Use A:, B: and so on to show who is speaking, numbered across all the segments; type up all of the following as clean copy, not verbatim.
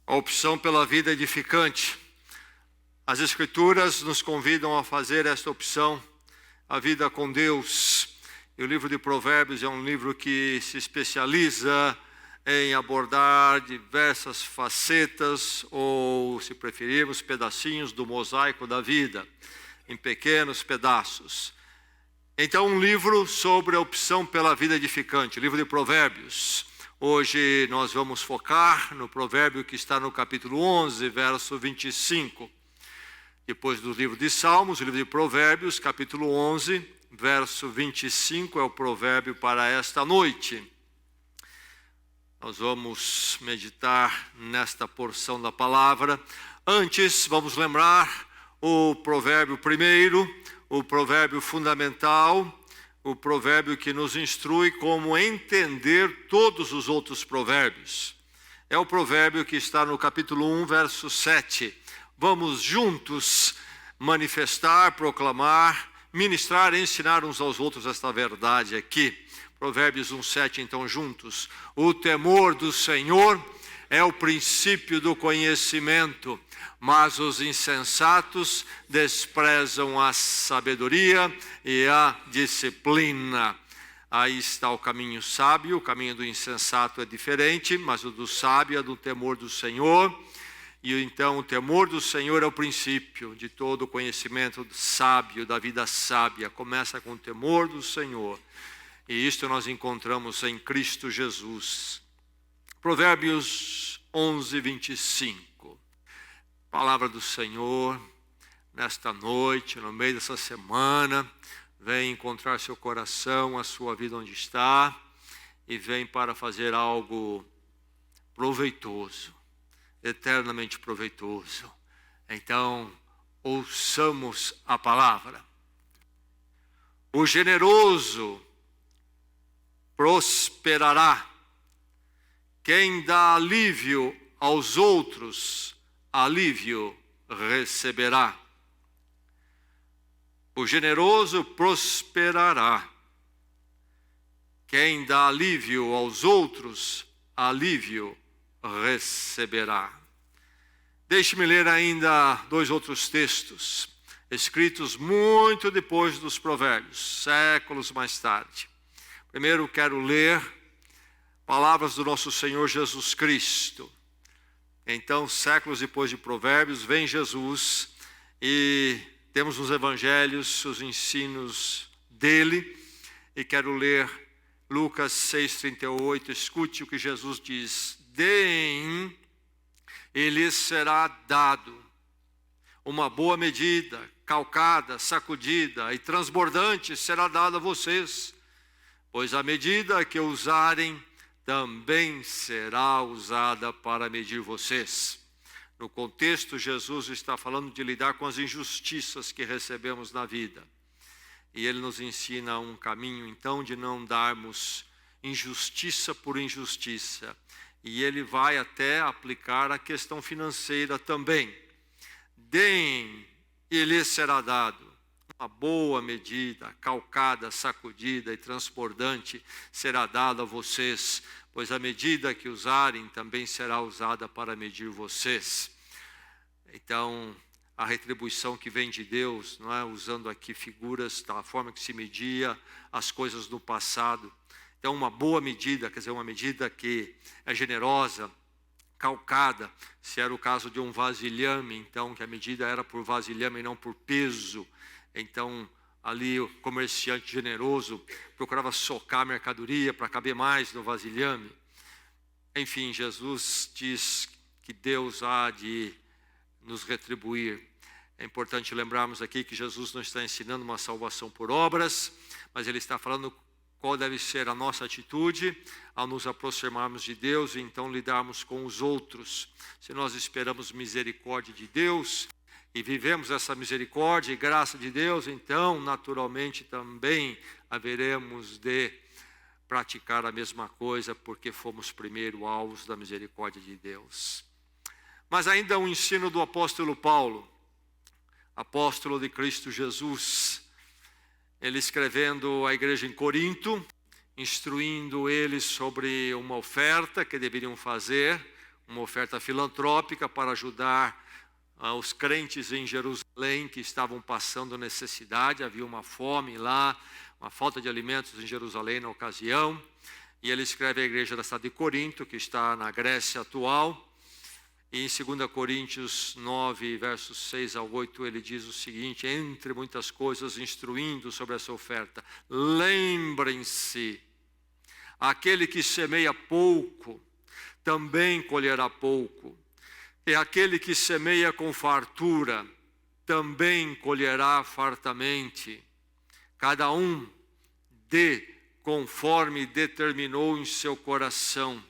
A: A opção pela vida edificante. As Escrituras nos convidam a fazer esta opção, a vida com Deus. E o livro de Provérbios é um livro que se especializa em abordar diversas facetas, ou, se preferirmos, pedacinhos do mosaico da vida, em pequenos pedaços. Então, um livro sobre a opção pela vida edificante, livro de Provérbios. Hoje nós vamos focar no provérbio que está no capítulo 11, verso 25. Depois do livro de Salmos, o livro de Provérbios, capítulo 11, verso 25 é o provérbio para esta noite. Nós vamos meditar nesta porção da palavra. Antes, vamos lembrar o provérbio primeiro, o provérbio fundamental, o provérbio que nos instrui como entender todos os outros provérbios. É o provérbio que está no capítulo 1, verso 7. Vamos juntos manifestar, proclamar, ministrar e ensinar uns aos outros esta verdade aqui. Provérbios 1, 7, então juntos. O temor do Senhor é o princípio do conhecimento, mas os insensatos desprezam a sabedoria e a disciplina. Aí está o caminho sábio. O caminho do insensato é diferente, mas o do sábio é do temor do Senhor. E então o temor do Senhor é o princípio de todo o conhecimento sábio, da vida sábia. Começa com o temor do Senhor. E isto nós encontramos em Cristo Jesus. Provérbios 11, 25. Palavra do Senhor, nesta noite, no meio dessa semana, vem encontrar seu coração, a sua vida onde está, e vem para fazer algo proveitoso, eternamente proveitoso. Então, ouçamos a palavra. O generoso prosperará. Quem dá alívio aos outros, alívio receberá. O generoso prosperará. Quem dá alívio aos outros, alívio receberá. Deixe-me ler ainda dois outros textos, escritos muito depois dos provérbios, séculos mais tarde. Primeiro quero ler palavras do nosso Senhor Jesus Cristo. Então, séculos depois de Provérbios, vem Jesus e temos nos evangelhos os ensinos dele. E quero ler Lucas 6,38. Escute o que Jesus diz: deem e lhes será dado uma boa medida, calcada, sacudida e transbordante será dada a vocês. Pois a medida que usarem também será usada para medir vocês. No contexto, Jesus está falando de lidar com as injustiças que recebemos na vida. E ele nos ensina um caminho, então, de não darmos injustiça por injustiça. E ele vai até aplicar a questão financeira também. Deem e lhes será dado. Uma boa medida, calcada, sacudida e transbordante será dada a vocês, pois a medida que usarem também será usada para medir vocês. Então, a retribuição que vem de Deus, não é? Usando aqui figuras da forma que se media as coisas no passado. Então, uma boa medida, quer dizer, uma medida que é generosa, calcada, se era o caso de um vasilhame, então, que a medida era por vasilhame e não por peso. Então, ali o comerciante generoso procurava socar a mercadoria para caber mais no vasilhame. Enfim, Jesus diz que Deus há de nos retribuir. É importante lembrarmos aqui que Jesus não está ensinando uma salvação por obras, mas ele está falando qual deve ser a nossa atitude ao nos aproximarmos de Deus e então lidarmos com os outros. Se nós esperamos misericórdia de Deus e vivemos essa misericórdia e graça de Deus, então, naturalmente, também haveremos de praticar a mesma coisa, porque fomos primeiro alvos da misericórdia de Deus. Mas ainda um ensino do apóstolo Paulo, apóstolo de Cristo Jesus, ele escrevendo à igreja em Corinto, instruindo eles sobre uma oferta que deveriam fazer uma oferta filantrópica para ajudar os crentes em Jerusalém que estavam passando necessidade. Havia uma fome lá, uma falta de alimentos em Jerusalém na ocasião. E ele escreve à igreja da cidade de Corinto, que está na Grécia atual. E em 2 Coríntios 9, versos 6 ao 8, ele diz o seguinte, entre muitas coisas, instruindo sobre essa oferta: lembrem-se, aquele que semeia pouco, também colherá pouco. E aquele que semeia com fartura, também colherá fartamente. Cada um dê conforme determinou em seu coração,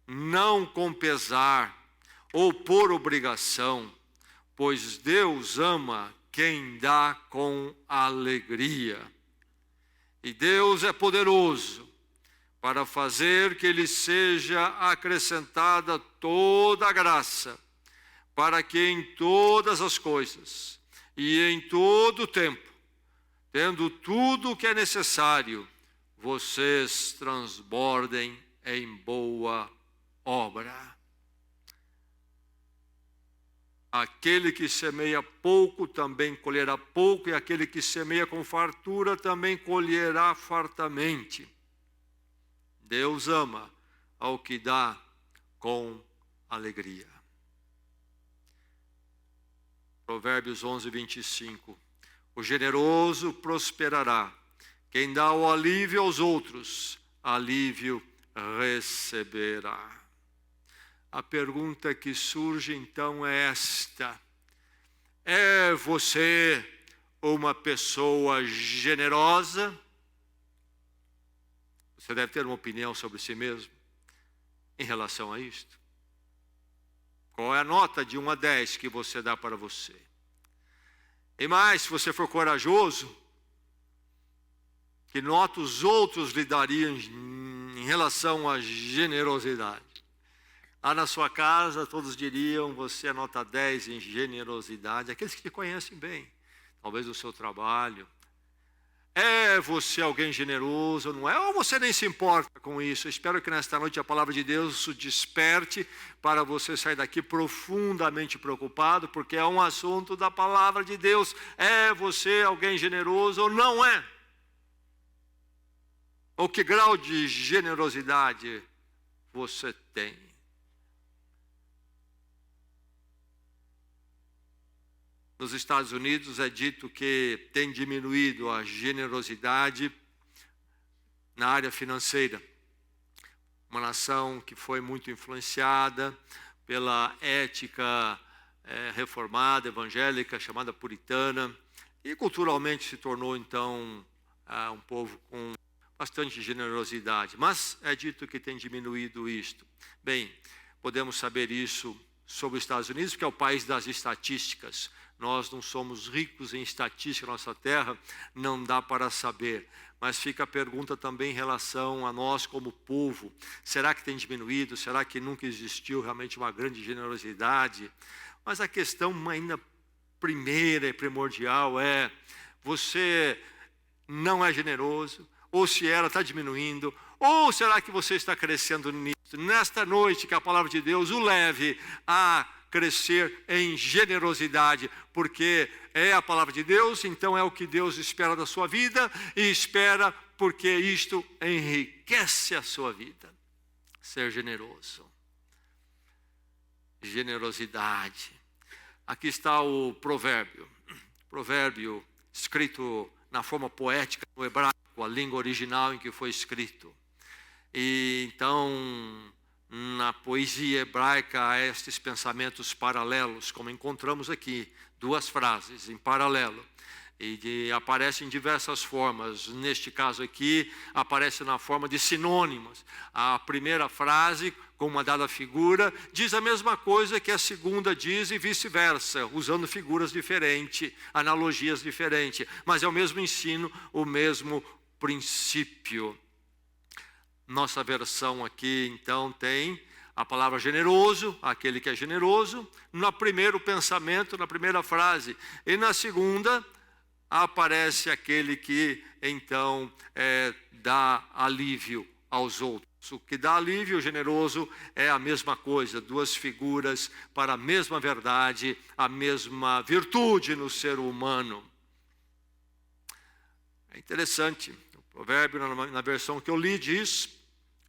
A: não com pesar ou por obrigação, pois Deus ama quem dá com alegria. E Deus é poderoso para fazer que lhe seja acrescentada toda a graça, para que em todas as coisas e em todo o tempo, tendo tudo o que é necessário, vocês transbordem em boa obra. Aquele que semeia pouco também colherá pouco, e aquele que semeia com fartura também colherá fartamente. Deus ama ao que dá com alegria. Provérbios 11, 25. O generoso prosperará. Quem dá o alívio aos outros, alívio receberá. A pergunta que surge então é esta: é você uma pessoa generosa? Você deve ter uma opinião sobre si mesmo em relação a isto. Qual é a nota de 1 a 10 que você dá para você? E mais, se você for corajoso, que nota os outros lhe dariam em relação à generosidade? Lá na sua casa, todos diriam, você é nota 10 em generosidade. Aqueles que te conhecem bem, talvez no seu trabalho. É você alguém generoso, não é? Ou você nem se importa com isso? Eu espero que nesta noite a palavra de Deus o desperte para você sair daqui profundamente preocupado, porque é um assunto da palavra de Deus. É você alguém generoso ou não é? Ou que grau de generosidade você tem? Nos Estados Unidos é dito que tem diminuído a generosidade na área financeira. Uma nação que foi muito influenciada pela ética reformada, evangélica, chamada puritana, e culturalmente se tornou então um povo com bastante generosidade. Mas é dito que tem diminuído isto. Bem, podemos saber isso sobre os Estados Unidos, porque é o país das estatísticas. Nós não somos ricos em estatística na nossa terra, não dá para saber. Mas fica a pergunta também em relação a nós como povo. Será que tem diminuído? Será que nunca existiu realmente uma grande generosidade? Mas a questão ainda primeira e primordial é: você não é generoso? Ou se ela está diminuindo? Ou será que você está crescendo nisso? Nesta noite que a palavra de Deus o leve a crescer em generosidade, porque é a palavra de Deus, então é o que Deus espera da sua vida, e espera porque isto enriquece a sua vida. Ser generoso. Generosidade. Aqui está o provérbio. Provérbio escrito na forma poética no hebraico, a língua original em que foi escrito. E então, na poesia hebraica há estes pensamentos paralelos, como encontramos aqui, duas frases em paralelo, e aparecem em diversas formas. Neste caso aqui, aparece na forma de sinônimos. A primeira frase, com uma dada figura, diz a mesma coisa que a segunda diz e vice-versa, usando figuras diferentes, analogias diferentes, mas é o mesmo ensino, o mesmo princípio. Nossa versão aqui, então, tem a palavra generoso, aquele que é generoso, no primeiro pensamento, na primeira frase. E na segunda, aparece aquele que, então, dá alívio aos outros. O que dá alívio, generoso, é a mesma coisa, duas figuras para a mesma verdade, a mesma virtude no ser humano. É interessante, o provérbio na versão que eu li diz: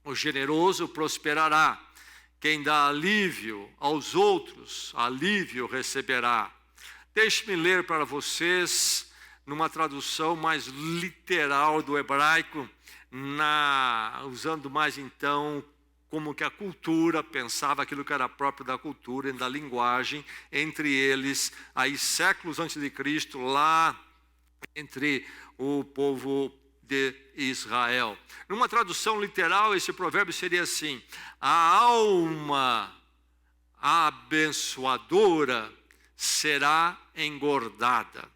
A: o generoso prosperará, quem dá alívio aos outros, alívio receberá. Deixe-me ler para vocês, numa tradução mais literal do hebraico, usando mais então como que a cultura pensava aquilo que era próprio da cultura e da linguagem, entre eles, aí séculos antes de Cristo, lá entre o povo de Israel. Numa tradução literal, esse provérbio seria assim: a alma abençoadora será engordada,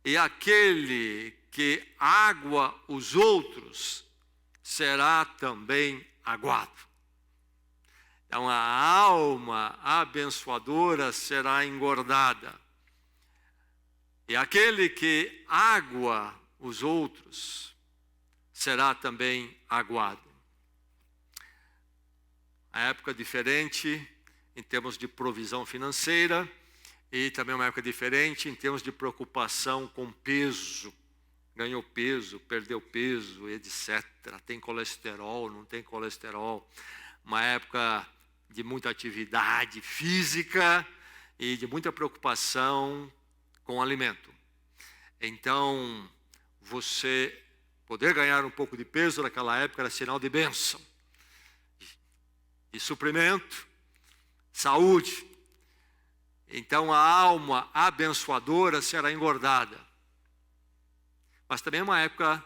A: e aquele que água os outros será também aguado. Então a alma abençoadora será engordada, e aquele que água os outros será também aguado. A época diferente em termos de provisão financeira, e também uma época diferente em termos de preocupação com peso. Ganhou peso, perdeu peso, etc. Tem colesterol, não tem colesterol. Uma época de muita atividade física e de muita preocupação com o alimento. Então, você poder ganhar um pouco de peso naquela época era sinal de bênção, de suprimento, saúde. Então a alma abençoadora será engordada. Mas também é uma época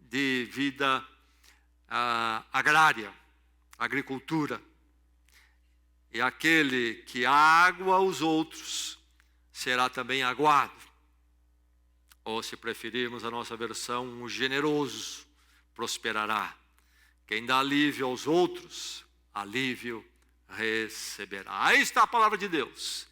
A: de vida agrária, agricultura. E aquele que água os outros será também aguado. Ou, se preferirmos a nossa versão, o generoso prosperará. Quem dá alívio aos outros, alívio receberá. Aí está a palavra de Deus,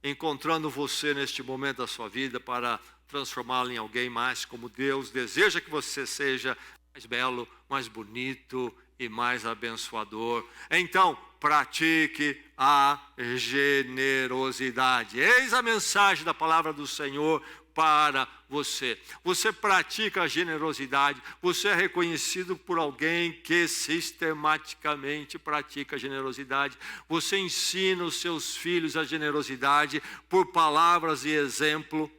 A: encontrando você neste momento da sua vida para transformá-lo em alguém mais como Deus deseja que você seja, mais belo, mais bonito e mais abençoador. Então, pratique a generosidade. Eis a mensagem da palavra do Senhor para você. Você pratica a generosidade, você é reconhecido por alguém que sistematicamente pratica a generosidade. Você ensina os seus filhos a generosidade por palavras e exemplo.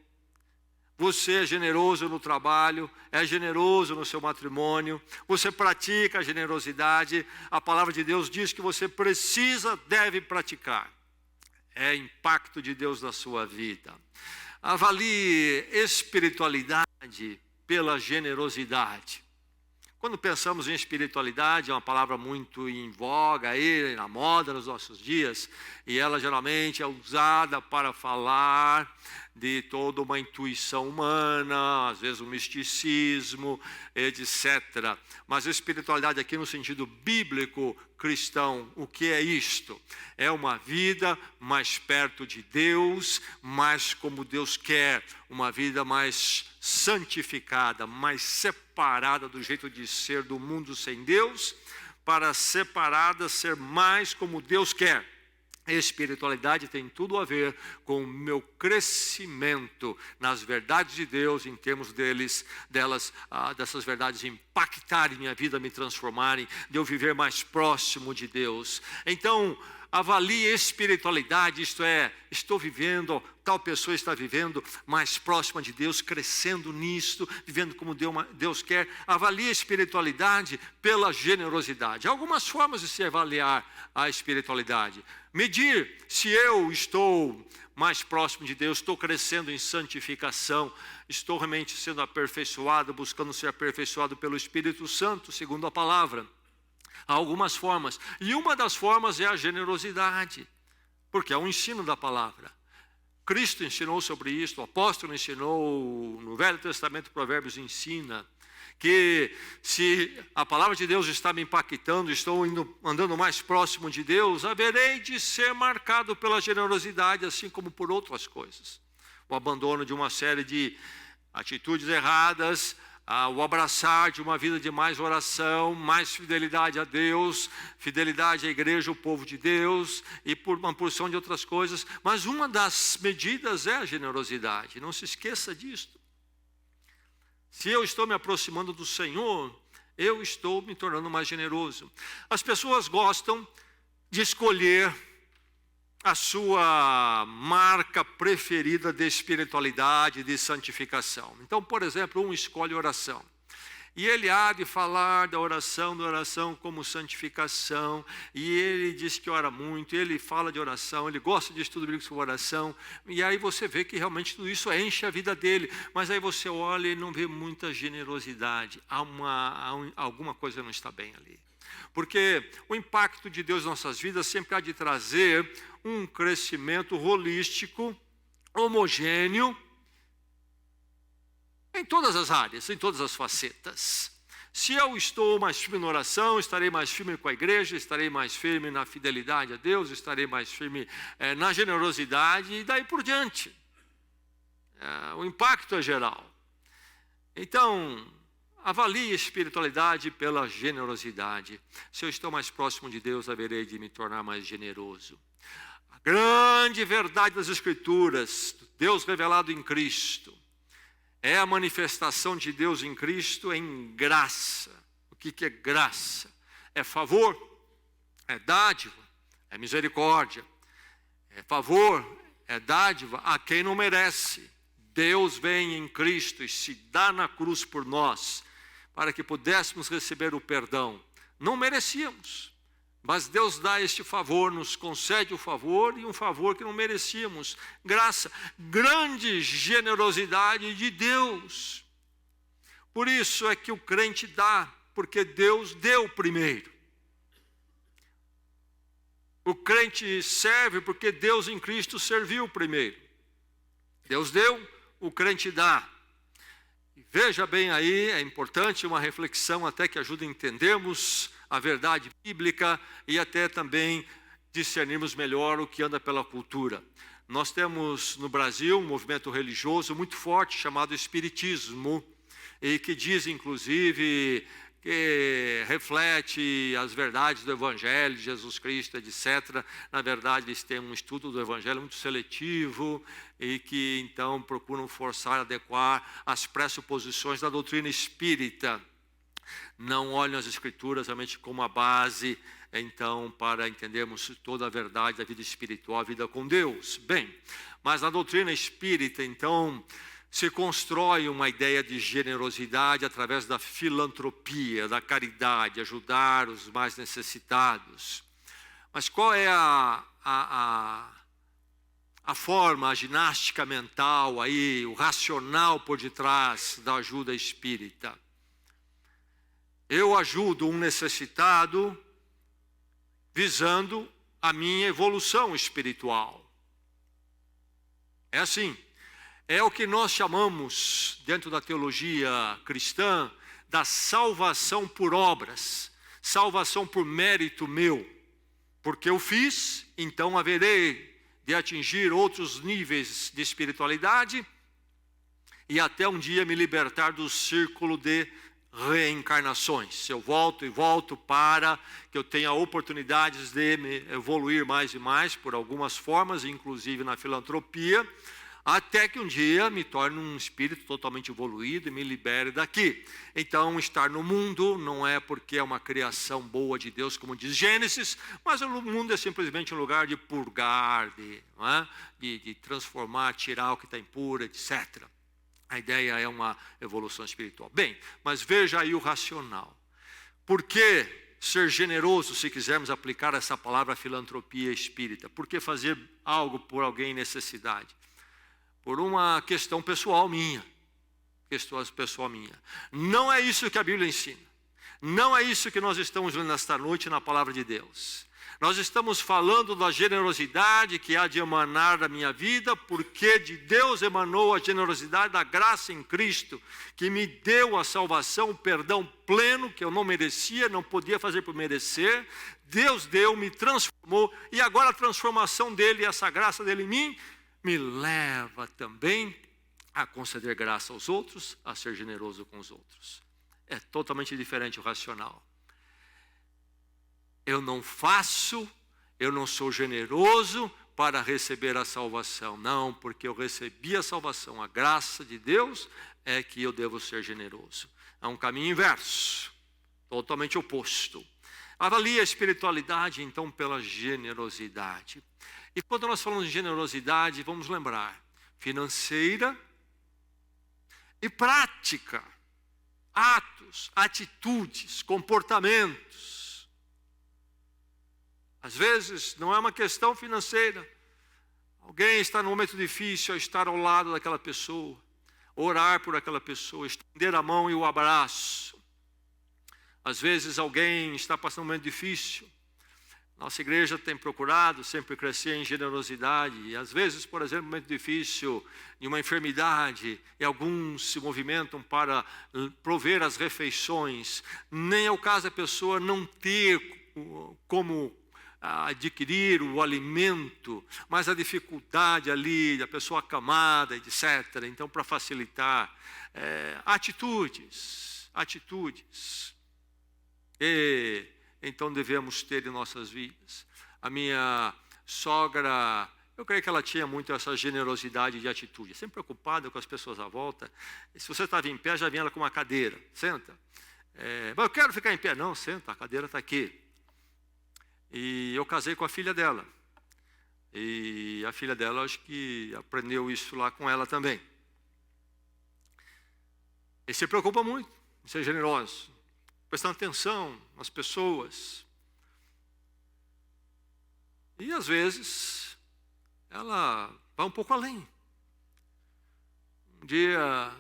A: Você é generoso no trabalho, é generoso no seu matrimônio, você pratica a generosidade. A palavra de Deus diz que você deve praticar. É impacto de Deus na sua vida. Avalie espiritualidade pela generosidade. Quando pensamos em espiritualidade, é uma palavra muito em voga aí, na moda nos nossos dias, e ela geralmente é usada para falar de toda uma intuição humana, às vezes um misticismo, etc. Mas a espiritualidade aqui no sentido bíblico cristão, o que é isto? É uma vida mais perto de Deus, mais como Deus quer, uma vida mais santificada, mais separada do jeito de ser do mundo sem Deus, para separada ser mais como Deus quer. A espiritualidade tem tudo a ver com o meu crescimento nas verdades de Deus, em termos dessas verdades impactarem minha vida, me transformarem, de eu viver mais próximo de Deus. Então, avalie espiritualidade, isto é, estou vivendo, tal pessoa está vivendo mais próxima de Deus, crescendo nisto, vivendo como Deus quer. Avalie a espiritualidade pela generosidade. Há algumas formas de se avaliar a espiritualidade. Medir se eu estou mais próximo de Deus, estou crescendo em santificação, estou realmente sendo aperfeiçoado, buscando ser aperfeiçoado pelo Espírito Santo, segundo a palavra. Há algumas formas, e uma das formas é a generosidade, porque é um ensino da palavra. Cristo ensinou sobre isso, o apóstolo ensinou, no Velho Testamento Provérbios ensina, que se a palavra de Deus está me impactando, estou andando mais próximo de Deus, haverei de ser marcado pela generosidade, assim como por outras coisas. O abandono de uma série de atitudes erradas, o abraçar de uma vida de mais oração, mais fidelidade a Deus, fidelidade à igreja, o povo de Deus, e por uma porção de outras coisas. Mas uma das medidas é a generosidade, não se esqueça disto. Se eu estou me aproximando do Senhor, eu estou me tornando mais generoso. As pessoas gostam de escolher a sua marca preferida de espiritualidade, de santificação. Então, por exemplo, um escolhe oração. E ele há de falar da oração como santificação. E ele diz que ora muito, ele fala de oração, ele gosta de estudo bíblico sobre oração. E aí você vê que realmente tudo isso enche a vida dele. Mas aí você olha e não vê muita generosidade. Alguma coisa não está bem ali. Porque o impacto de Deus em nossas vidas sempre há de trazer um crescimento holístico, homogêneo, em todas as áreas, em todas as facetas. Se eu estou mais firme na oração, estarei mais firme com a igreja, estarei mais firme na fidelidade a Deus, estarei mais firme na generosidade e daí por diante. O impacto é geral. Então, avalie a espiritualidade pela generosidade. Se eu estou mais próximo de Deus, haverei de me tornar mais generoso. A grande verdade das Escrituras, Deus revelado em Cristo, é a manifestação de Deus em Cristo em graça. O que é graça? É favor, é dádiva, é misericórdia. É favor, é dádiva a quem não merece. Deus vem em Cristo e se dá na cruz por nós, para que pudéssemos receber o perdão. Não merecíamos, mas Deus dá este favor, nos concede o favor, e um favor que não merecíamos. Graça, grande generosidade de Deus. Por isso é que o crente dá, porque Deus deu primeiro. O crente serve porque Deus em Cristo serviu primeiro. Deus deu, o crente dá. Veja bem aí, é importante uma reflexão até que ajude a entendermos a verdade bíblica e até também discernirmos melhor o que anda pela cultura. Nós temos no Brasil um movimento religioso muito forte chamado Espiritismo, e que diz inclusive que reflete as verdades do Evangelho de Jesus Cristo, etc. Na verdade, eles têm um estudo do Evangelho muito seletivo e que então procuram forçar, adequar as pressuposições da doutrina espírita. Não olham as Escrituras realmente como a base, então, para entendermos toda a verdade da vida espiritual, a vida com Deus. Bem, mas na doutrina espírita, então, se constrói uma ideia de generosidade através da filantropia, da caridade, ajudar os mais necessitados. Mas qual é a forma, a ginástica mental aí, o racional por detrás da ajuda espírita? Eu ajudo um necessitado visando a minha evolução espiritual. É assim. É o que nós chamamos, dentro da teologia cristã, da salvação por obras, salvação por mérito meu. Porque eu fiz, então haverei de atingir outros níveis de espiritualidade e até um dia me libertar do círculo de reencarnações. Eu volto e volto para que eu tenha oportunidades de me evoluir mais e mais por algumas formas, inclusive na filantropia, até que um dia me torne um espírito totalmente evoluído e me libere daqui. Então, estar no mundo não é porque é uma criação boa de Deus, como diz Gênesis, mas o mundo é simplesmente um lugar de purgar, de transformar, tirar o que está impuro, etc. A ideia é uma evolução espiritual. Bem, mas veja aí o racional. Por que ser generoso, se quisermos aplicar essa palavra filantropia espírita? Por que fazer algo por alguém em necessidade? Por uma questão pessoal minha. Não é isso que a Bíblia ensina. Não é isso que nós estamos vendo nesta noite na palavra de Deus. Nós estamos falando da generosidade que há de emanar da minha vida, porque de Deus emanou a generosidade da graça em Cristo, que me deu a salvação, o perdão pleno, que eu não merecia, não podia fazer por merecer. Deus deu, me transformou, e agora a transformação dele, essa graça dele em mim, me leva também a conceder graça aos outros, a ser generoso com os outros. É totalmente diferente o racional. Eu não sou generoso para receber a salvação. Não, porque eu recebi a salvação, a graça de Deus é que eu devo ser generoso. É um caminho inverso, totalmente oposto. Avalie a espiritualidade, então, pela generosidade. E quando nós falamos de generosidade, vamos lembrar, financeira e prática. Atos, atitudes, comportamentos. Às vezes não é uma questão financeira. Alguém está num momento difícil, estar ao lado daquela pessoa, orar por aquela pessoa, estender a mão e o abraço. Às vezes alguém está passando um momento difícil. Nossa igreja tem procurado sempre crescer em generosidade. E às vezes, por exemplo, um momento difícil, de uma enfermidade, e alguns se movimentam para prover as refeições. Nem é o caso da pessoa não ter como adquirir o alimento, mas a dificuldade ali, da pessoa acamada, etc. Então, para facilitar, atitudes. E então devemos ter em nossas vidas. A minha sogra, eu creio que ela tinha muito essa generosidade de atitude, sempre preocupada com as pessoas à volta. E se você estava em pé, já vinha ela com uma cadeira, senta. Mas eu quero ficar em pé. Não, senta, a cadeira está aqui. E eu casei com a filha dela. E a filha dela, acho que aprendeu isso lá com ela também. E se preocupa muito em ser generoso, prestando atenção nas pessoas. E às vezes ela vai um pouco além. Um dia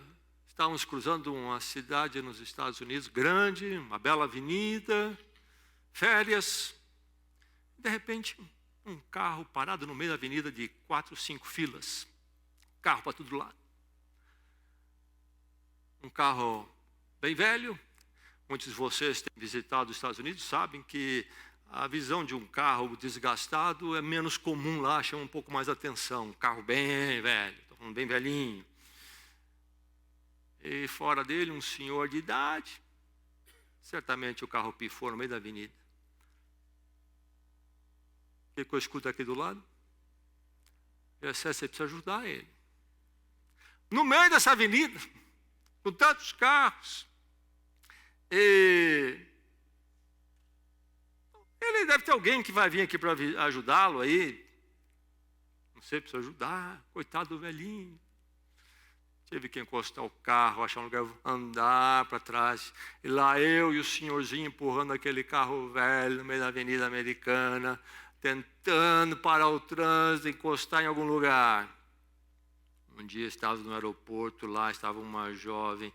A: estávamos cruzando uma cidade nos Estados Unidos, grande, uma bela avenida, férias. De repente, um carro parado no meio da avenida de 4, 5 filas. Carro para todo lado. Um carro bem velho. Muitos de vocês têm visitado os Estados Unidos, sabem que a visão de um carro desgastado é menos comum lá, chama um pouco mais atenção. Um carro bem velho, bem velhinho. E fora dele, um senhor de idade. Certamente o carro pifou no meio da avenida. O que eu escuto aqui do lado? Você precisa ajudar ele. No meio dessa avenida, com tantos carros. E ele deve ter alguém que vai vir aqui para ajudá-lo aí. Não sei, precisa ajudar. Coitado do velhinho. Tive que encostar o carro, achar um lugar, andar para trás. E lá eu e o senhorzinho empurrando aquele carro velho no meio da avenida americana, tentando parar o trânsito, encostar em algum lugar. Um dia estava no aeroporto, lá estava uma jovem,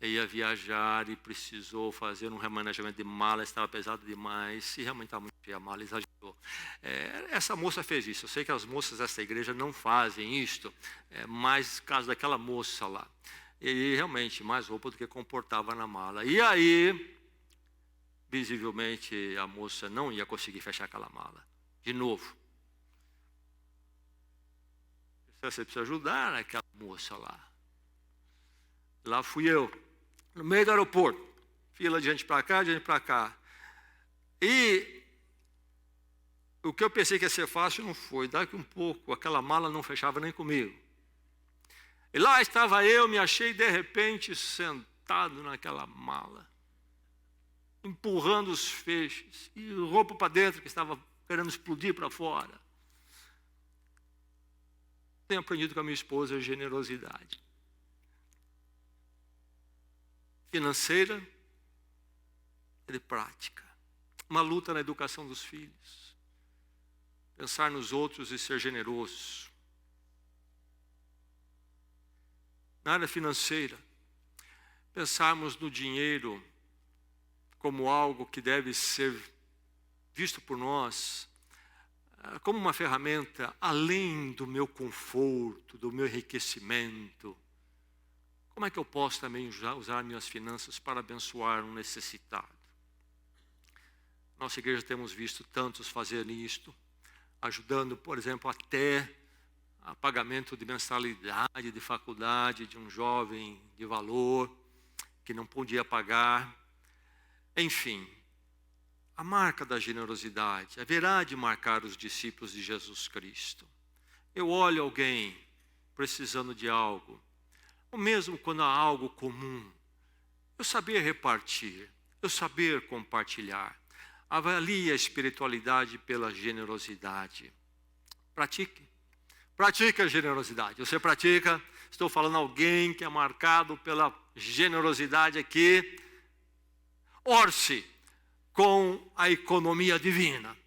A: ia viajar e precisou fazer um remanejamento de mala, estava pesado demais, e realmente estava muito cheia a mala, exagerou. Essa moça fez isso. Eu sei que as moças dessa igreja não fazem isto, mas caso daquela moça lá. E realmente, mais roupa do que comportava na mala. E aí, visivelmente, a moça não ia conseguir fechar aquela mala. De novo. Você precisa ajudar aquela moça lá. Lá fui eu. No meio do aeroporto, fila de gente para cá, de gente para cá. E o que eu pensei que ia ser fácil não foi. Daqui um pouco, aquela mala não fechava nem comigo. E lá estava eu, me achei de repente sentado naquela mala, empurrando os feixes, e roupa para dentro que estava querendo explodir para fora. Tenho aprendido com a minha esposa a generosidade. Financeira e de prática. Uma luta na educação dos filhos. Pensar nos outros e ser generoso. Na área financeira, pensarmos no dinheiro como algo que deve ser visto por nós como uma ferramenta além do meu conforto, do meu enriquecimento. Como é que eu posso também usar minhas finanças para abençoar um necessitado? Nossa igreja temos visto tantos fazerem isto, ajudando, por exemplo, até a pagamento de mensalidade de faculdade de um jovem de valor que não podia pagar. Enfim, a marca da generosidade haverá de marcar os discípulos de Jesus Cristo. Eu olho alguém precisando de algo, ou mesmo quando há algo comum, eu saber repartir, eu saber compartilhar. Avalie a espiritualidade pela generosidade. Pratique a generosidade. Você pratica? Estou falando alguém que é marcado pela generosidade aqui. Orce com a economia divina.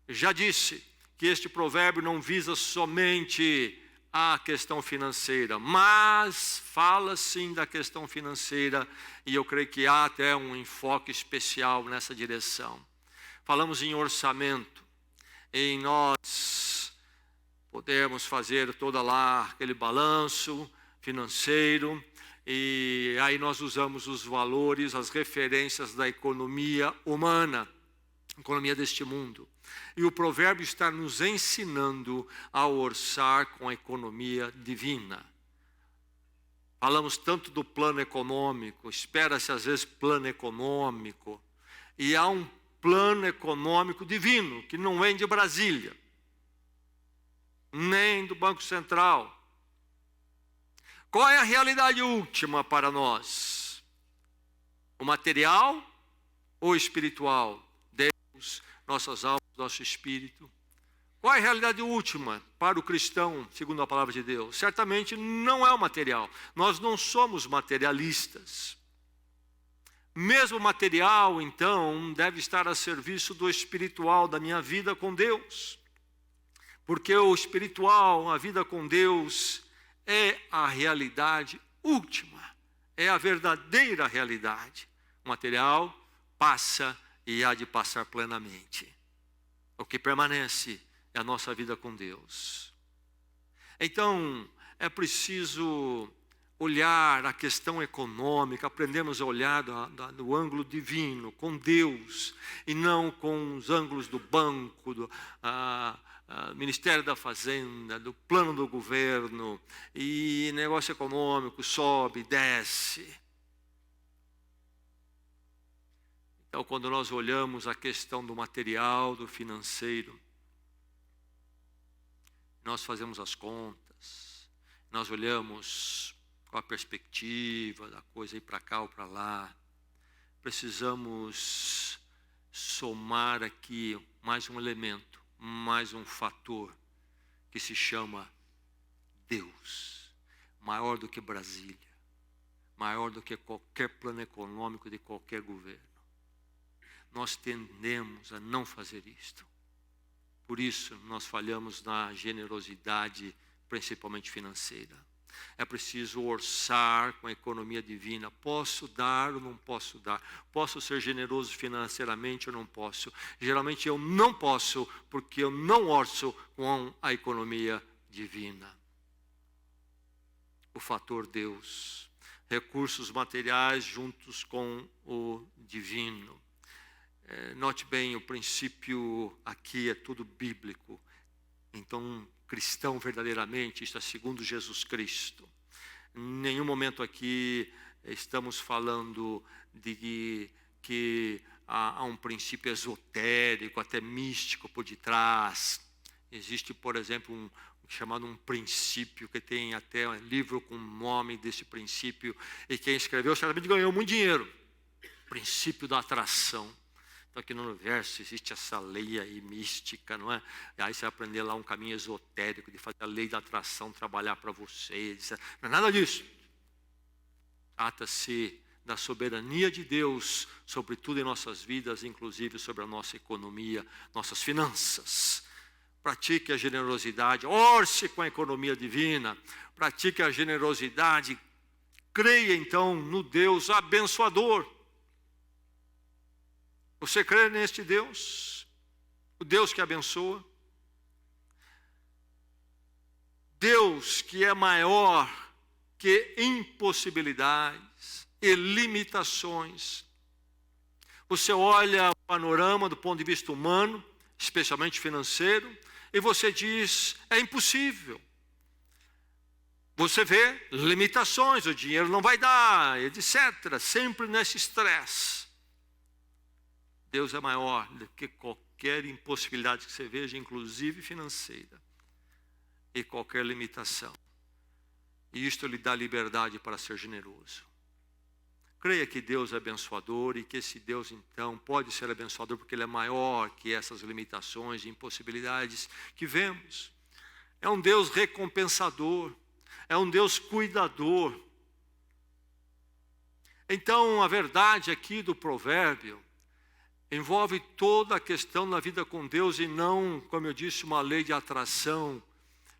A: Já disse que este provérbio não visa somente a questão financeira, mas fala sim da questão financeira, e eu creio que há até um enfoque especial nessa direção. Falamos em orçamento, em nós podemos fazer toda lá aquele balanço financeiro, e aí nós usamos os valores, as referências da economia humana, economia deste mundo. E o provérbio está nos ensinando a orçar com a economia divina. Falamos tanto do plano econômico, espera-se às vezes plano econômico, e há um plano econômico divino, que não vem de Brasília, nem do Banco Central. Qual é a realidade última para nós? O material ou o espiritual? Deus, nossas almas, nosso espírito. Qual é a realidade última para o cristão, segundo a palavra de Deus? Certamente não é o material. Nós não somos materialistas. Mesmo o material, então, deve estar a serviço do espiritual, da minha vida com Deus. Porque o espiritual, a vida com Deus, é a realidade última, é a verdadeira realidade. O material passa e há de passar plenamente. O que permanece é a nossa vida com Deus. Então, é preciso olhar a questão econômica, aprendemos a olhar do ângulo divino, com Deus, e não com os ângulos do banco, do Ministério da Fazenda, do plano do governo, e negócio econômico sobe, desce. Então, quando nós olhamos a questão do material, do financeiro, nós fazemos as contas, nós olhamos com a perspectiva da coisa ir para cá ou para lá, precisamos somar aqui mais um elemento, mais um fator, que se chama Deus, maior do que Brasília, maior do que qualquer plano econômico de qualquer governo. Nós tendemos a não fazer isto. Por isso, nós falhamos na generosidade, principalmente financeira. É preciso orçar com a economia divina. Posso dar ou não posso dar? Posso ser generoso financeiramente ou não posso? Geralmente eu não posso, porque eu não orço com a economia divina. O fator Deus. Recursos materiais juntos com o divino. Note bem, o princípio aqui é tudo bíblico. Então, cristão verdadeiramente está segundo Jesus Cristo. Em nenhum momento aqui estamos falando de que há um princípio esotérico, até místico por detrás. Existe, por exemplo, chamado um princípio, que tem até um livro com o nome desse princípio, e quem escreveu certamente ganhou muito dinheiro. Princípio da atração. Então, aqui no universo existe essa lei aí mística, não é? E aí você vai aprender lá um caminho esotérico de fazer a lei da atração trabalhar para você. Não é nada disso. Trata-se da soberania de Deus sobre tudo em nossas vidas, inclusive sobre a nossa economia, nossas finanças. Pratique a generosidade, orce com a economia divina. Pratique a generosidade. Creia então no Deus abençoador. Você crê neste Deus? O Deus que abençoa? Deus que é maior que impossibilidades e limitações. Você olha o panorama do ponto de vista humano, especialmente financeiro, e você diz, é impossível. Você vê limitações, o dinheiro não vai dar, etc. Sempre nesse estresse. Deus é maior do que qualquer impossibilidade que você veja, inclusive financeira, e qualquer limitação. E isto lhe dá liberdade para ser generoso. Creia que Deus é abençoador e que esse Deus, então, pode ser abençoador porque Ele é maior que essas limitações e impossibilidades que vemos. É um Deus recompensador, é um Deus cuidador. Então, a verdade aqui do provérbio envolve toda a questão na vida com Deus e não, como eu disse, uma lei de atração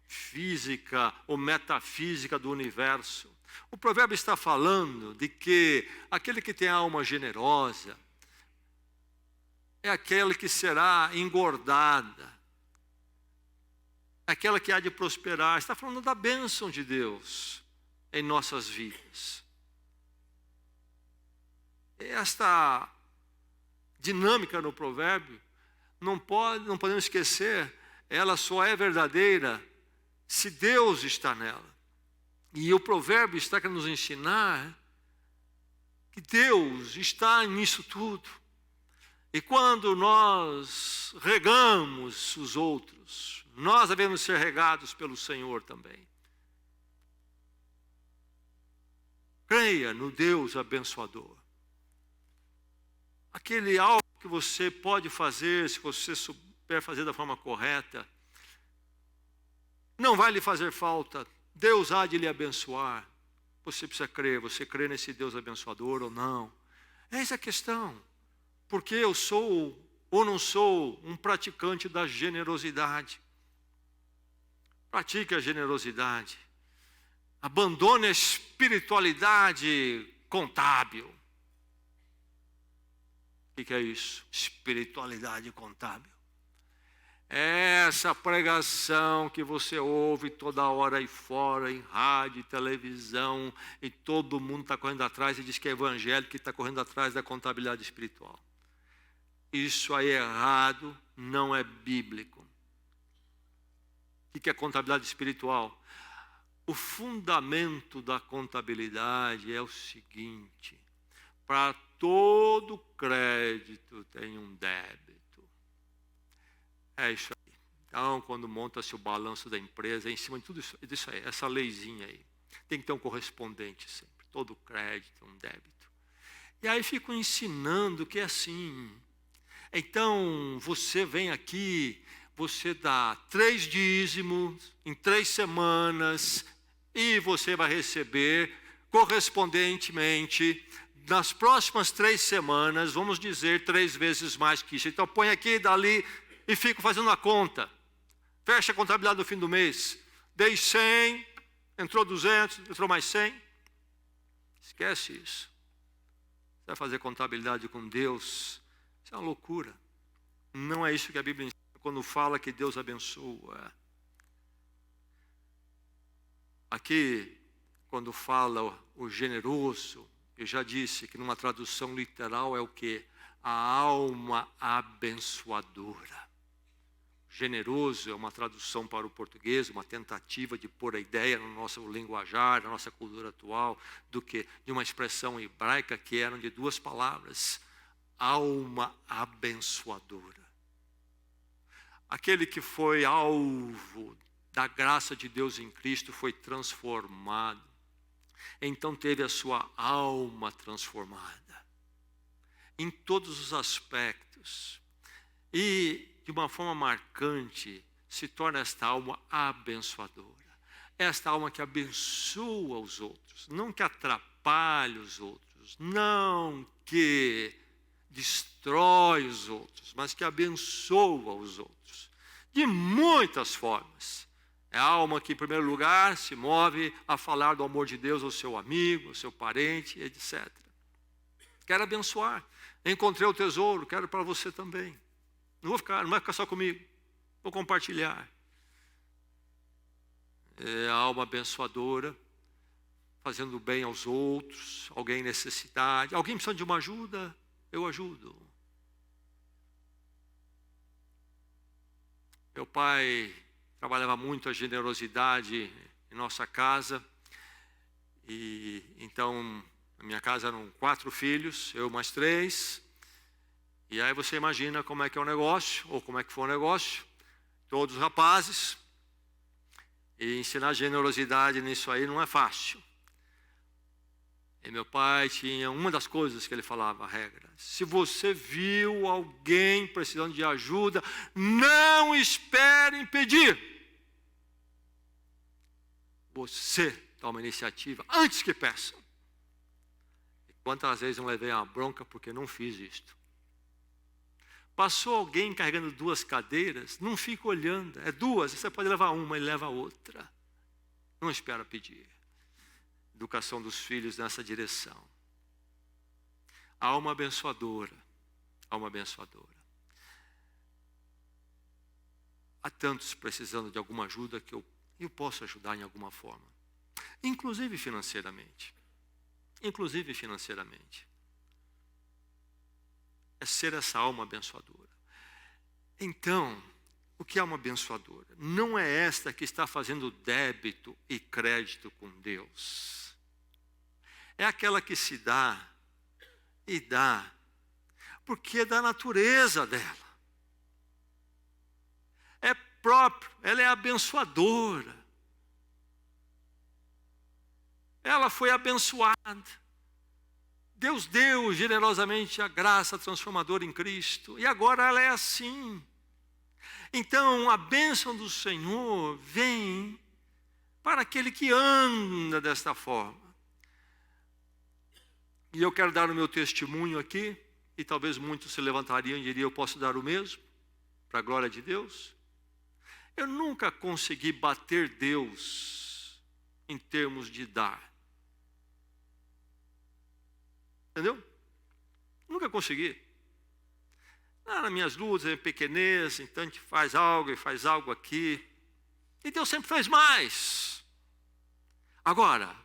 A: física ou metafísica do universo. O provérbio está falando de que aquele que tem a alma generosa é aquele que será engordada, aquela que há de prosperar. Está falando da bênção de Deus em nossas vidas. Esta dinâmica no provérbio, não podemos esquecer, ela só é verdadeira se Deus está nela. E o provérbio está querendo nos ensinar que Deus está nisso tudo. E quando nós regamos os outros, nós devemos ser regados pelo Senhor também. Creia no Deus abençoador. Aquele algo que você pode fazer, se você souber fazer da forma correta, não vai lhe fazer falta. Deus há de lhe abençoar. Você precisa crer, você crê nesse Deus abençoador ou não. Essa é a questão. Porque eu sou ou não sou um praticante da generosidade. Pratique a generosidade. Abandone a espiritualidade contábil. O que é isso? Espiritualidade contábil. Essa pregação que você ouve toda hora aí fora, em rádio, televisão, e todo mundo está correndo atrás e diz que é evangélico que está correndo atrás da contabilidade espiritual. Isso aí é errado, não é bíblico. O que é contabilidade espiritual? O fundamento da contabilidade é o seguinte: para todo crédito tem um débito. É isso aí. Então, quando monta-se o balanço da empresa, em cima de tudo isso aí, essa leizinha aí, tem que ter um correspondente sempre. Todo crédito, um débito. E aí fico ensinando que é assim. Então, você vem aqui, você dá 3 dízimos em 3 semanas e você vai receber correspondentemente nas próximas 3 semanas, vamos dizer, 3 vezes mais que isso. Então, põe aqui, dali e fico fazendo a conta. Fecha a contabilidade no fim do mês. Dei 100, entrou 200, entrou mais 100. Esquece isso. Você vai fazer contabilidade com Deus, isso é uma loucura. Não é isso que a Bíblia ensina quando fala que Deus abençoa. Aqui, quando fala o generoso, eu já disse que numa tradução literal é o quê? A alma abençoadora. Generoso é uma tradução para o português, uma tentativa de pôr a ideia no nosso linguajar, na nossa cultura atual, do que de uma expressão hebraica que eram de 2 palavras: alma abençoadora. Aquele que foi alvo da graça de Deus em Cristo foi transformado. Então teve a sua alma transformada. Em todos os aspectos. E de uma forma marcante se torna esta alma abençoadora. Esta alma que abençoa os outros, não que atrapalhe os outros, não que destrói os outros, mas que abençoa os outros. De muitas formas. É a alma que, em primeiro lugar, se move a falar do amor de Deus ao seu amigo, ao seu parente, etc. Quero abençoar. Encontrei o tesouro, quero para você também. Não vai ficar só comigo. Vou compartilhar. É a alma abençoadora, fazendo bem aos outros, alguém em necessidade. Alguém precisando de uma ajuda, eu ajudo. Meu pai trabalhava muito a generosidade em nossa casa. E então, na minha casa eram 4 filhos, eu mais 3. E aí você imagina como é que é o negócio, ou como é que foi o negócio. Todos rapazes. E ensinar generosidade nisso aí não é fácil. E meu pai tinha uma das coisas que ele falava, a regra: se você viu alguém precisando de ajuda, não espere em pedir. Você toma iniciativa antes que peçam. E quantas vezes eu levei uma bronca porque não fiz isto? Passou alguém carregando 2 cadeiras, não fica olhando. É 2, você pode levar uma e leva a outra. Não espera pedir. Educação dos filhos nessa direção. Alma abençoadora. Alma abençoadora. Há tantos precisando de alguma ajuda que eu posso ajudar em alguma forma. Inclusive financeiramente. Inclusive financeiramente. É ser essa alma abençoadora. Então, o que é uma abençoadora? Não é esta que está fazendo débito e crédito com Deus. É aquela que se dá e dá, porque é da natureza dela. É próprio, ela é abençoadora. Ela foi abençoada. Deus deu generosamente a graça transformadora em Cristo. E agora ela é assim. Então a bênção do Senhor vem para aquele que anda desta forma. E eu quero dar o meu testemunho aqui. E talvez muitos se levantariam e diriam, eu posso dar o mesmo? Para a glória de Deus. Eu nunca consegui bater Deus em termos de dar. Entendeu? Nunca consegui. Nas minhas lutas, em pequenez, então a gente faz algo e faz algo aqui. E Deus sempre faz mais. Agora,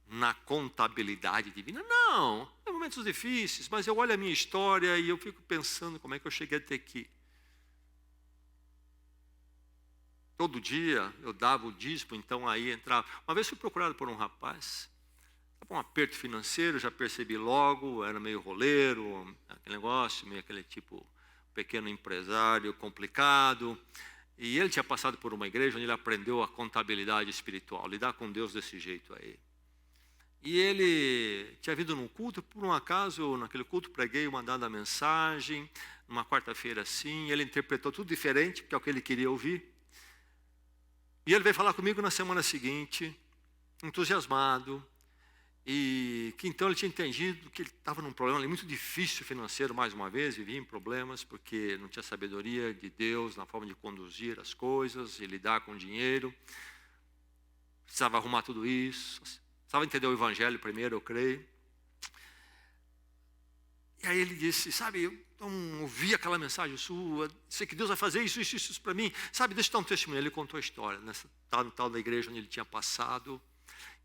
A: na contabilidade divina, não. Tem momentos difíceis, mas eu olho a minha história e eu fico pensando como é que eu cheguei até aqui. Todo dia eu dava o dízimo, então aí entrava. Uma vez fui procurado por um rapaz. Um aperto financeiro, já percebi logo, era meio roleiro, aquele negócio, meio aquele tipo pequeno empresário complicado. E ele tinha passado por uma igreja onde ele aprendeu a contabilidade espiritual, lidar com Deus desse jeito aí. E ele tinha vindo num culto, por um acaso, naquele culto preguei uma dada mensagem, numa quarta-feira assim, ele interpretou tudo diferente, porque é o que ele queria ouvir. E ele veio falar comigo na semana seguinte, entusiasmado, e que então ele tinha entendido que ele estava num problema muito difícil financeiro, mais uma vez, vivia em problemas, porque não tinha sabedoria de Deus na forma de conduzir as coisas e lidar com o dinheiro. Precisava arrumar tudo isso, precisava entender o evangelho primeiro, eu creio. E aí ele disse, sabe, eu ouvi aquela mensagem sua, sei que Deus vai fazer isso para mim. Sabe, deixa eu dar um testemunho. Ele contou a história, no tal da igreja onde ele tinha passado.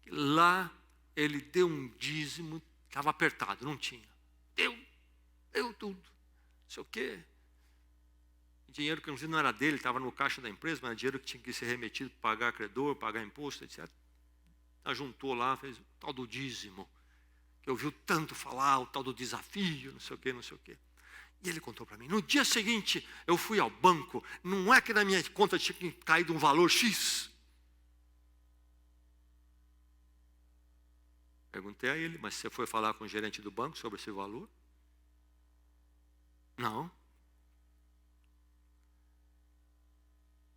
A: Lá ele deu um dízimo, estava apertado, não tinha. Deu tudo, não sei o quê. Dinheiro que inclusive não era dele, estava no caixa da empresa, mas era dinheiro que tinha que ser remetido para pagar credor, pagar imposto, etc. Juntou lá, fez o tal do dízimo, que ouviu tanto falar, o tal do desafio, não sei o quê. E ele contou para mim, no dia seguinte eu fui ao banco, não é que na minha conta tinha caído um valor X. Perguntei a ele, mas você foi falar com o gerente do banco sobre esse valor? Não.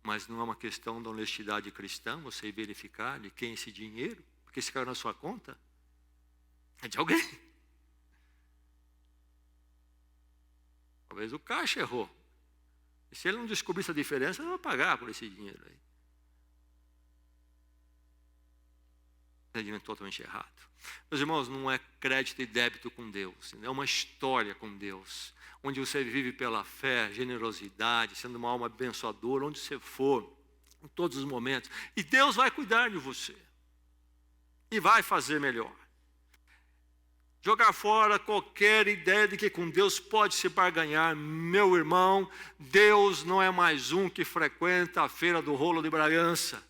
A: Mas não é uma questão da honestidade cristã, você verificar de quem é esse dinheiro? Porque se caiu na sua conta, é de alguém. Talvez o caixa errou. E se ele não descobrisse a diferença, ele vai pagar por esse dinheiro aí. Entendimento totalmente errado. Meus irmãos, não é crédito e débito com Deus, é uma história com Deus, onde você vive pela fé, generosidade, sendo uma alma abençoadora, onde você for, em todos os momentos, e Deus vai cuidar de você, e vai fazer melhor. Jogar fora qualquer ideia de que com Deus pode se barganhar, meu irmão, Deus não é mais um que frequenta a feira do rolo de Bragança.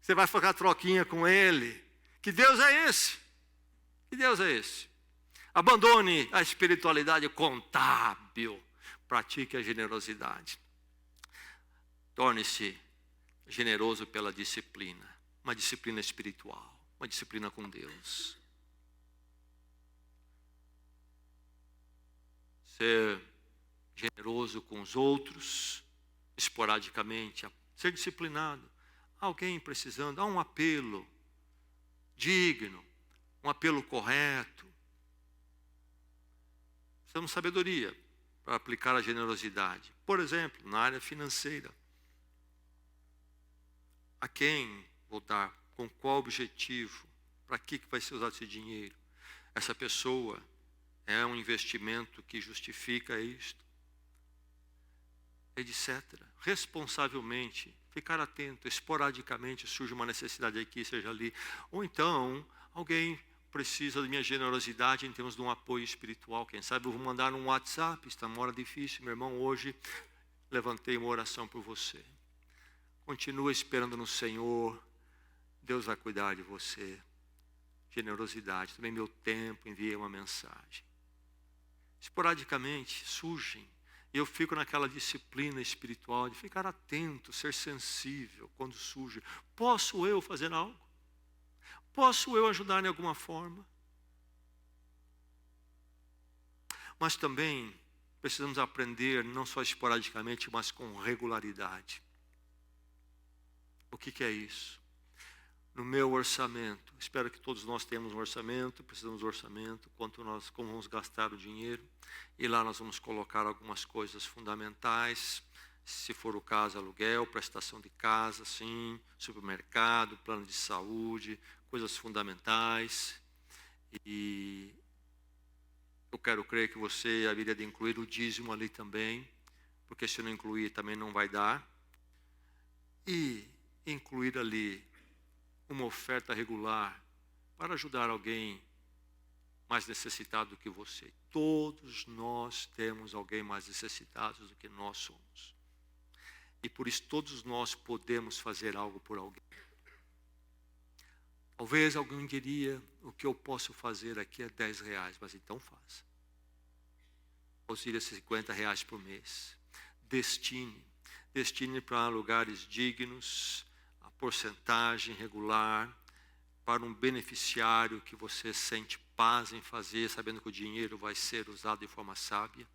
A: Você vai ficar troquinha com ele. Que Deus é esse? Que Deus é esse? Abandone a espiritualidade contábil. Pratique a generosidade. Torne-se generoso pela disciplina. Uma disciplina espiritual. Uma disciplina com Deus. Ser generoso com os outros, esporadicamente. Ser disciplinado. Alguém precisando, há um apelo digno, um apelo correto. Precisamos de sabedoria para aplicar a generosidade. Por exemplo, na área financeira. A quem vou dar? Com qual objetivo? Para que vai ser usado esse dinheiro? Essa pessoa é um investimento que justifica isto? Etc. Responsavelmente, ficar atento, esporadicamente surge uma necessidade aqui, seja ali. Ou então, alguém precisa da minha generosidade em termos de um apoio espiritual. Quem sabe eu vou mandar um WhatsApp, está uma hora difícil, meu irmão, hoje levantei uma oração por você. Continua esperando no Senhor, Deus vai cuidar de você. Generosidade, também meu tempo, enviei uma mensagem. Esporadicamente surgem. E eu fico naquela disciplina espiritual de ficar atento, ser sensível quando surge. Posso eu fazer algo? Posso eu ajudar em alguma forma? Mas também precisamos aprender, não só esporadicamente, mas com regularidade. O que é isso? No meu orçamento, espero que todos nós tenhamos um orçamento, precisamos de orçamento, como vamos gastar o dinheiro. E lá nós vamos colocar algumas coisas fundamentais, se for o caso, aluguel, prestação de casa, sim, supermercado, plano de saúde, coisas fundamentais. E eu quero crer que você haveria de incluir o dízimo ali também, porque se não incluir também não vai dar. E incluir ali uma oferta regular para ajudar alguém mais necessitado do que você. Todos nós temos alguém mais necessitado do que nós somos. E por isso todos nós podemos fazer algo por alguém. Talvez alguém diria, o que eu posso fazer aqui é R$10, mas então faça. Ou seria R$50 por mês. Destine para lugares dignos, a porcentagem regular, para um beneficiário que você sente paz em fazer, sabendo que o dinheiro vai ser usado de forma sábia.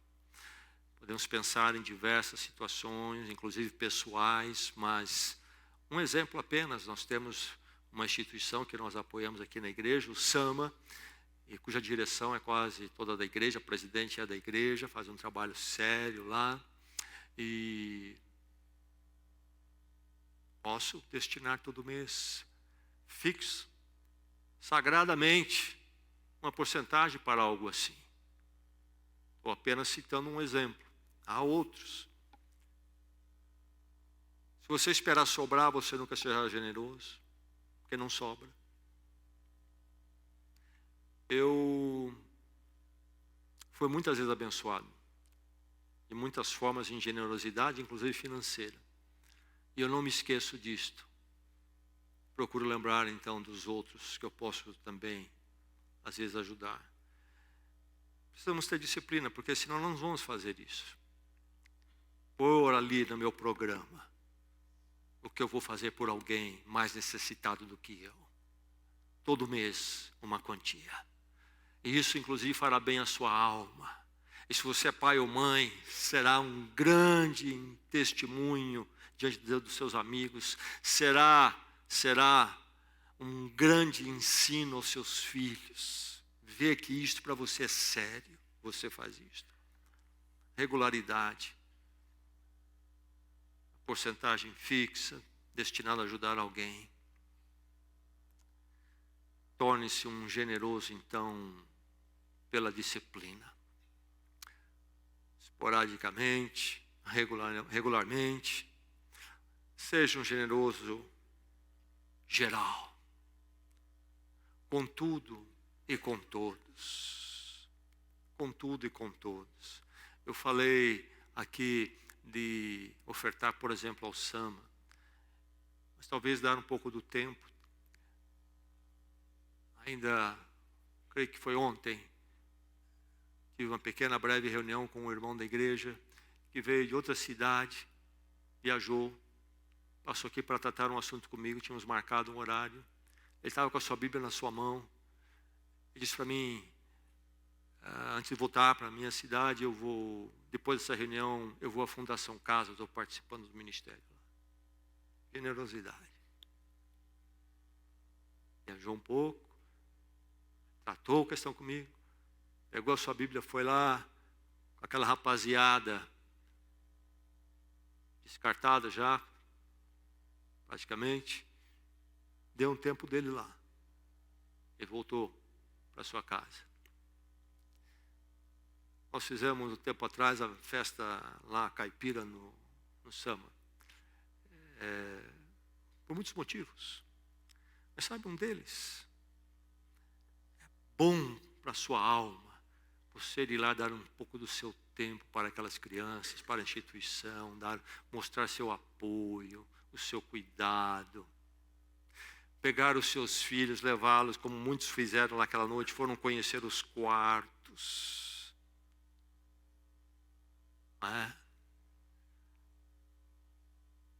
A: Podemos pensar em diversas situações, inclusive pessoais, mas um exemplo apenas, nós temos uma instituição que nós apoiamos aqui na igreja, o SAMA, e cuja direção é quase toda da igreja, o presidente é da igreja, faz um trabalho sério lá, e posso destinar todo mês, fixo, sagradamente, uma porcentagem para algo assim. Estou apenas citando um exemplo. Há outros. Se você esperar sobrar, você nunca será generoso, porque não sobra. Eu fui muitas vezes abençoado, de muitas formas em generosidade, inclusive financeira. E eu não me esqueço disto. Procuro lembrar então dos outros que eu posso também, às vezes, ajudar. Precisamos ter disciplina, porque senão não vamos fazer isso. Pôr ali no meu programa o que eu vou fazer por alguém mais necessitado do que eu. Todo mês, uma quantia. E isso, inclusive, fará bem à sua alma. E se você é pai ou mãe, será um grande testemunho diante dos seus amigos. Será um grande ensino aos seus filhos. Ver que isto para você é sério. Você faz isto. Regularidade. Porcentagem fixa, destinada a ajudar alguém. Torne-se um generoso, então, pela disciplina. Esporadicamente, regularmente. Seja um generoso geral. Com tudo e com todos. Com tudo e com todos. Eu falei aqui de ofertar, por exemplo, ao SAMA. mas talvez dar um pouco do tempo. Ainda, creio que foi ontem, tive uma pequena breve reunião com um irmão da igreja que veio de outra cidade, viajou, passou aqui para tratar um assunto comigo, tínhamos marcado um horário. Ele estava com a sua Bíblia na sua mão. Ele disse para mim, antes de voltar para a minha cidade, depois dessa reunião, eu vou à Fundação Casa, estou participando do ministério. Generosidade. Viajou um pouco, tratou a questão comigo, pegou a sua Bíblia, foi lá, com aquela rapaziada, descartada já, praticamente, deu um tempo dele lá. Ele voltou para sua casa. Nós fizemos um tempo atrás a festa lá, caipira, no Sama. Por muitos motivos. Mas sabe um deles? É bom para a sua alma você ir lá dar um pouco do seu tempo para aquelas crianças, para a instituição, mostrar seu apoio, o seu cuidado. Pegar os seus filhos, levá-los, como muitos fizeram naquela noite, foram conhecer os quartos.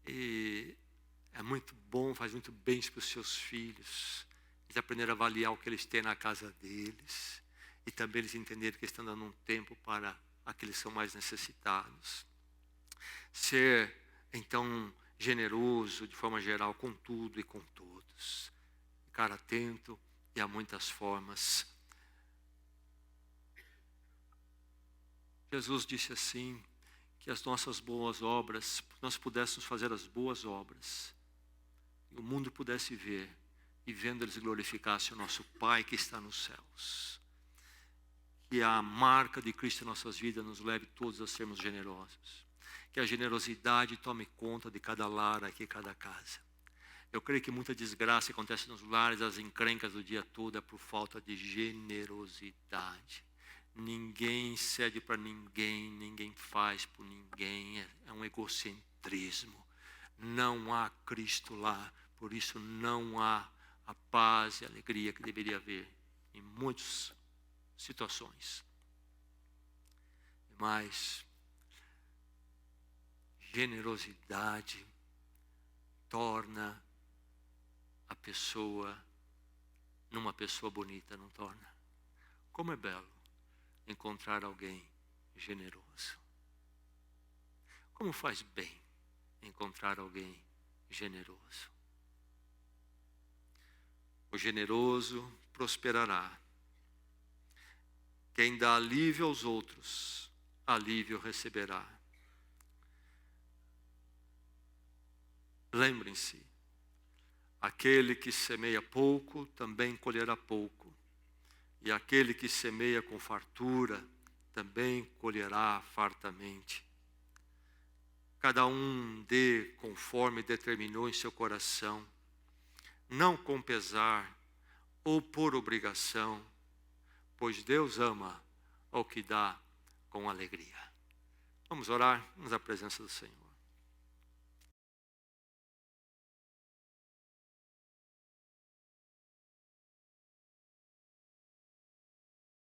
A: E é muito bom, faz muito bem para os seus filhos. Eles aprenderam a avaliar o que eles têm na casa deles. E também eles entenderem que estão dando um tempo para aqueles que são mais necessitados. Ser, então, generoso de forma geral com tudo e com todos. Ficar atento, e há muitas formas. Jesus disse assim, que as nossas boas obras, nós pudéssemos fazer as boas obras, e o mundo pudesse ver, e vendo eles glorificassem o nosso Pai que está nos céus. Que a marca de Cristo em nossas vidas nos leve todos a sermos generosos. Que a generosidade tome conta de cada lar aqui, cada casa. Eu creio que muita desgraça acontece nos lares, as encrencas do dia todo é por falta de generosidade. Ninguém cede para ninguém, ninguém faz por ninguém, é um egocentrismo. Não há Cristo lá, por isso não há a paz e a alegria que deveria haver em muitas situações. Mas generosidade torna a pessoa numa pessoa bonita, não torna? Como é belo encontrar alguém generoso. Como faz bem encontrar alguém generoso. O generoso prosperará. Quem dá alívio aos outros, alívio receberá. Lembrem-se, aquele que semeia pouco, também colherá pouco. E aquele que semeia com fartura, também colherá fartamente. Cada um dê conforme determinou em seu coração, não com pesar ou por obrigação, pois Deus ama ao que dá com alegria. Vamos orar na presença do Senhor.